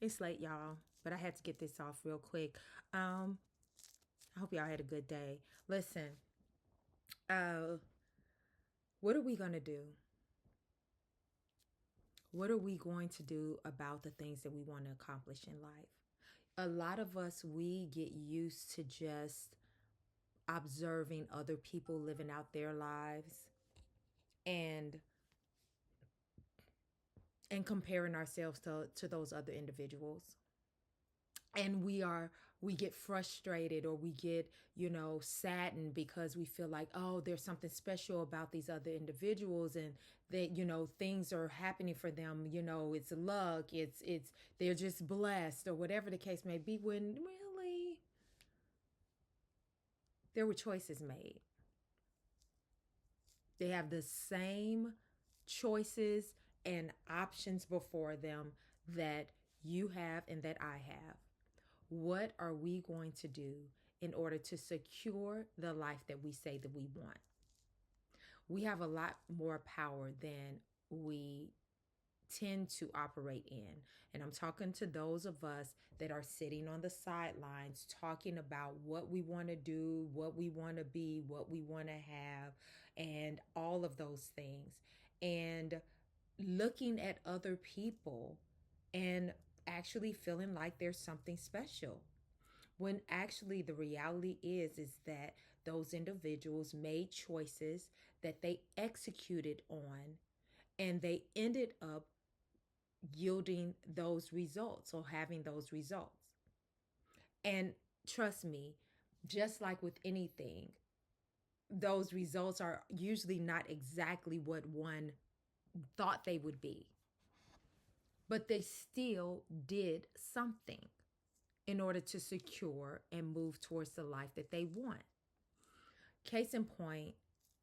It's late, y'all, but I had to get this off real quick. Um, I hope y'all had a good day. Listen, uh, what are we gonna do? What are we going to do about the things that we want to accomplish in life? A lot of us, we get used to just observing other people living out their lives and comparing ourselves to those other individuals. And we get frustrated, or we get saddened because we feel like, oh, there's something special about these other individuals, and that things are happening for them, it's luck, it's they're just blessed, or whatever the case may be, when really there were choices made. They have the same choices and options before them that you have and that I have. What are we going to do in order to secure the life that we say that we want? We have a lot more power than we tend to operate in. And I'm talking to those of us that are sitting on the sidelines talking about what we want to do, what we want to be, what we want to have, and all of those things. And looking at other people and actually feeling like there's something special, when actually the reality is that those individuals made choices that they executed on, and they ended up yielding those results, or having those results. And trust me, just like with anything, those results are usually not exactly what one thought they would be, but they still did something in order to secure and move towards the life that they want. Case in point,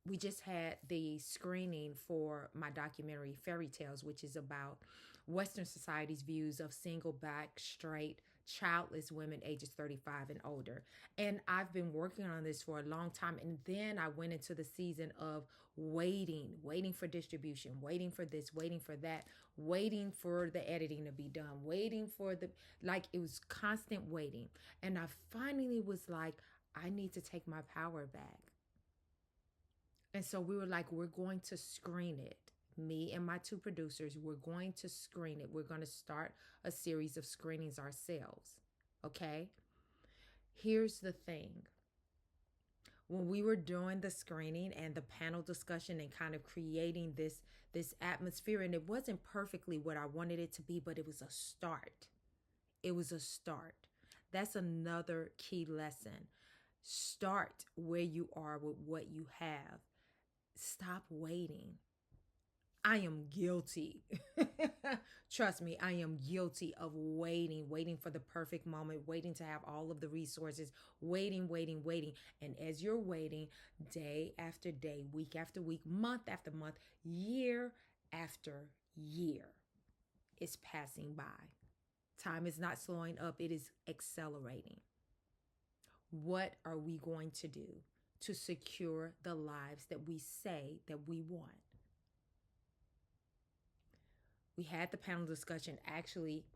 we just had the screening for my documentary Fairy Tales, which is about Western society's views of single, black, straight, childless women ages 35 and older. And I've been working on this for a long time. And then I went into the season of waiting for distribution, waiting for this, waiting for that, waiting for the editing to be done, waiting for like, it was constant waiting. And I finally was like, I need to take my power back. And so we were like, we're going to screen it. Me and my two producers, we're going to screen it. We're going to start a series of screenings ourselves. Okay? Here's the thing. When we were doing the screening and the panel discussion and kind of creating this atmosphere, and it wasn't perfectly what I wanted it to be, but it was a start. It was a start. That's another key lesson. Start where you are with what you have. Stop waiting. I am guilty. Trust me, I am guilty of waiting for the perfect moment, waiting to have all of the resources, waiting. And as you're waiting, day after day, week after week, month after month, year after year is passing by. Time is not slowing up, it is accelerating. What are we going to do to secure the lives that we say that we want? We had the panel discussion, actually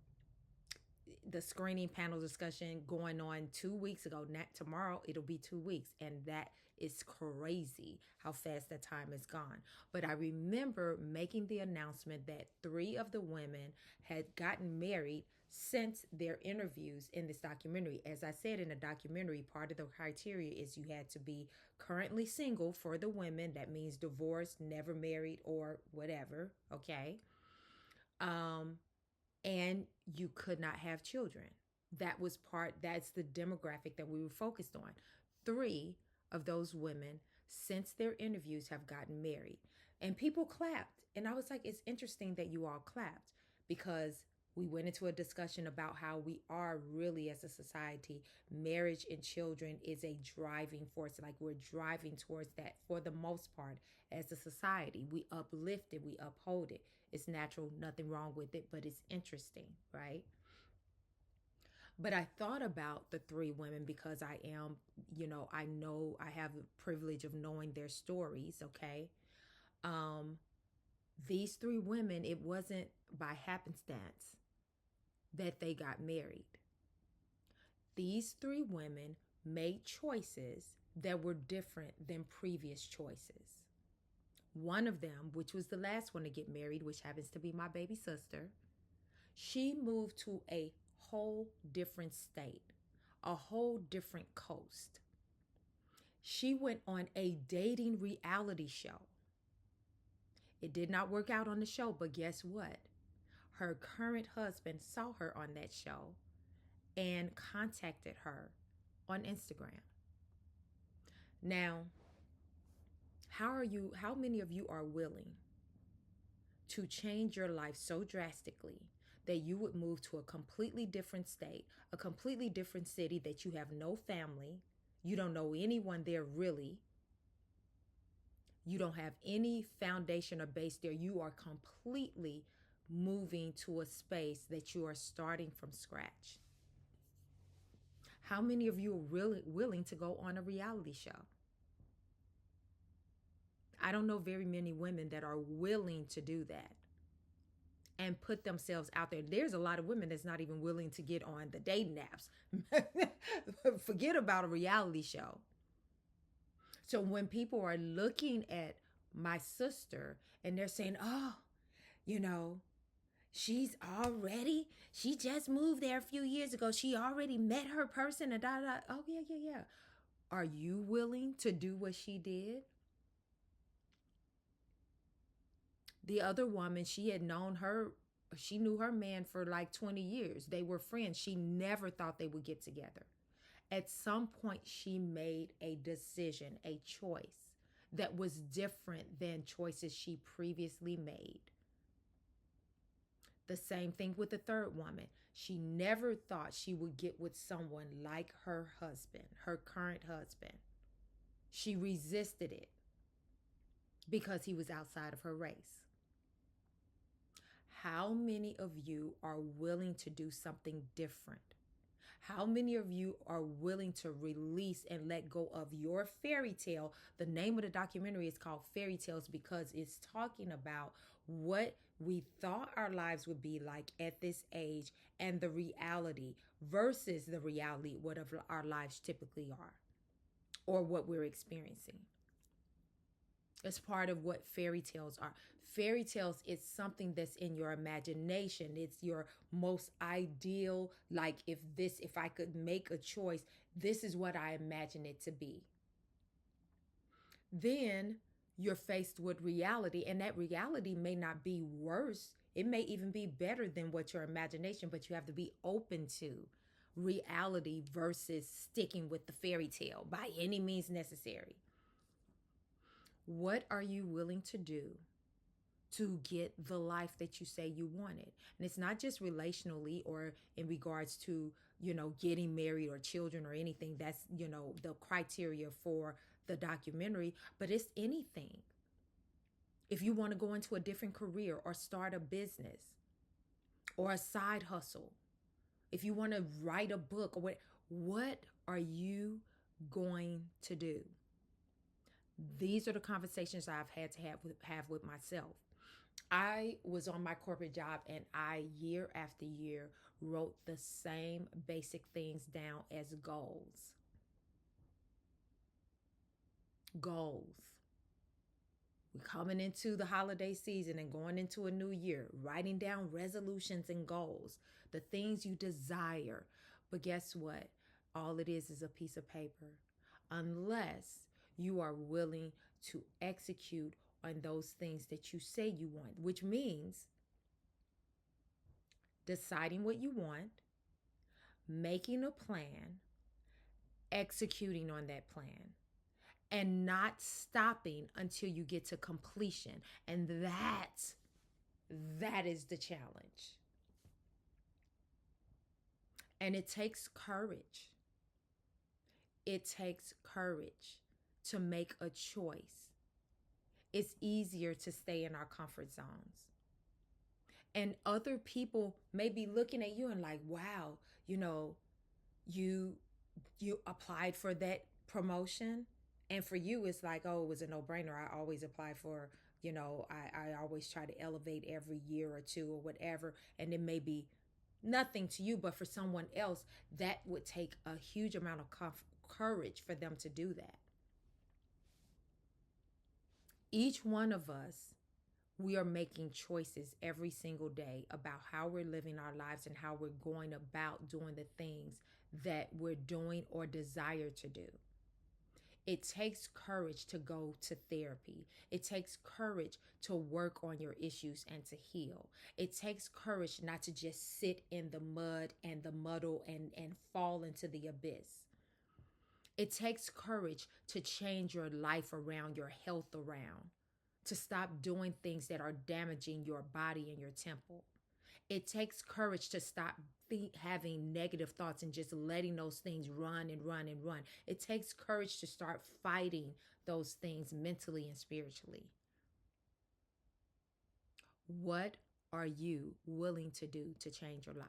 the screening panel discussion going on 2 weeks ago. Not tomorrow, it'll be 2 weeks. And that is crazy how fast that time is gone. But I remember making the announcement that 3 of the women had gotten married since their interviews in this documentary. As I said in the documentary, part of the criteria is you had to be currently single for the women. That means divorced, never married, or whatever. Okay. And you could not have children. That's the demographic that we were focused on. 3 of those women, since their interviews, have gotten married. And people clapped. And I was like, it's interesting that you all clapped, because we went into a discussion about how we are really, as a society, marriage and children is a driving force. Like, we're driving towards that for the most part as a society. We uplift it, we uphold it. It's natural, nothing wrong with it, but it's interesting, right? But I thought about the 3 women because I am, I know I have the privilege of knowing their stories, okay? These 3 women, it wasn't by happenstance. that they got married. These three women made choices that were different than previous choices. One of them, which was the last one to get married, which happens to be my baby sister, she moved to a whole different state, a whole different coast. She went on a dating reality show. It did not work out on the show, but guess what? Her current husband saw her on that show and contacted her on Instagram. Now, how many of you are willing to change your life so drastically that you would move to a completely different state, a completely different city that you have no family, you don't know anyone there really, you don't have any foundation or base there, you are completely moving to a space that you are starting from scratch? How many of you are really willing to go on a reality show? I don't know very many women that are willing to do that and put themselves out there. There's a lot of women that's not even willing to get on the dating apps. Forget about a reality show. So when people are looking at my sister and they're saying, oh, you know, she just moved there a few years ago. She already met her person and da da. Oh, yeah, yeah, yeah. Are you willing to do what she did? The other woman, she knew her man for like 20 years. They were friends. She never thought they would get together. At some point, she made a decision, a choice that was different than choices she previously made. The same thing with the third woman. She never thought she would get with someone like her husband, her current husband. She resisted it because he was outside of her race. How many of you are willing to do something different? How many of you are willing to release and let go of your fairy tale? The name of the documentary is called Fairy Tales because it's talking about what we thought our lives would be like at this age and the reality versus the reality, what our lives typically are or what we're experiencing. It's part of what fairy tales are. Fairy tales is something that's in your imagination. It's your most ideal, like if I could make a choice, this is what I imagine it to be. Then you're faced with reality, and that reality may not be worse. It may even be better than what your imagination, but you have to be open to reality versus sticking with the fairy tale by any means necessary. What are you willing to do to get the life that you say you wanted? And it's not just relationally or in regards to, getting married or children or anything. That's, the criteria for the documentary, but it's anything. If you want to go into a different career or start a business or a side hustle, if you want to write a book or what are you going to do? These are the conversations I've had to have with myself. I was on my corporate job and I, year after year, wrote the same basic things down as goals. Goals. We're coming into the holiday season and going into a new year, writing down resolutions and goals, the things you desire. But guess what? All it is a piece of paper. Unless you are willing to execute on those things that you say you want, which means deciding what you want, making a plan, executing on that plan, and not stopping until you get to completion. And that is the challenge. And it takes courage. It takes courage to make a choice. It's easier to stay in our comfort zones. And other people may be looking at you and like, wow, you applied for that promotion. And for you, it's like, oh, it was a no-brainer. I always apply for, I always try to elevate every year or two or whatever. And it may be nothing to you, but for someone else, that would take a huge amount of courage for them to do that. Each one of us, we are making choices every single day about how we're living our lives and how we're going about doing the things that we're doing or desire to do. It takes courage to go to therapy. It takes courage to work on your issues and to heal. It takes courage not to just sit in the mud and the muddle and fall into the abyss. It takes courage to change your life around, your health around, to stop doing things that are damaging your body and your temple. It takes courage to stop having negative thoughts and just letting those things run and run and run. It takes courage to start fighting those things mentally and spiritually. What are you willing to do to change your life?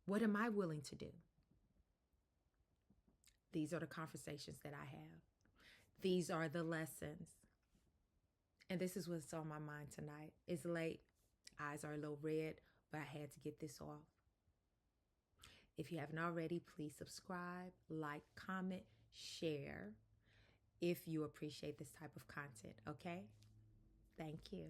What am I willing to do? These are the conversations that I have. These are the lessons. And this is what's on my mind tonight. It's late. Eyes are a little red, but I had to get this off. If you haven't already, please subscribe, like, comment, share if you appreciate this type of content, okay? Thank you.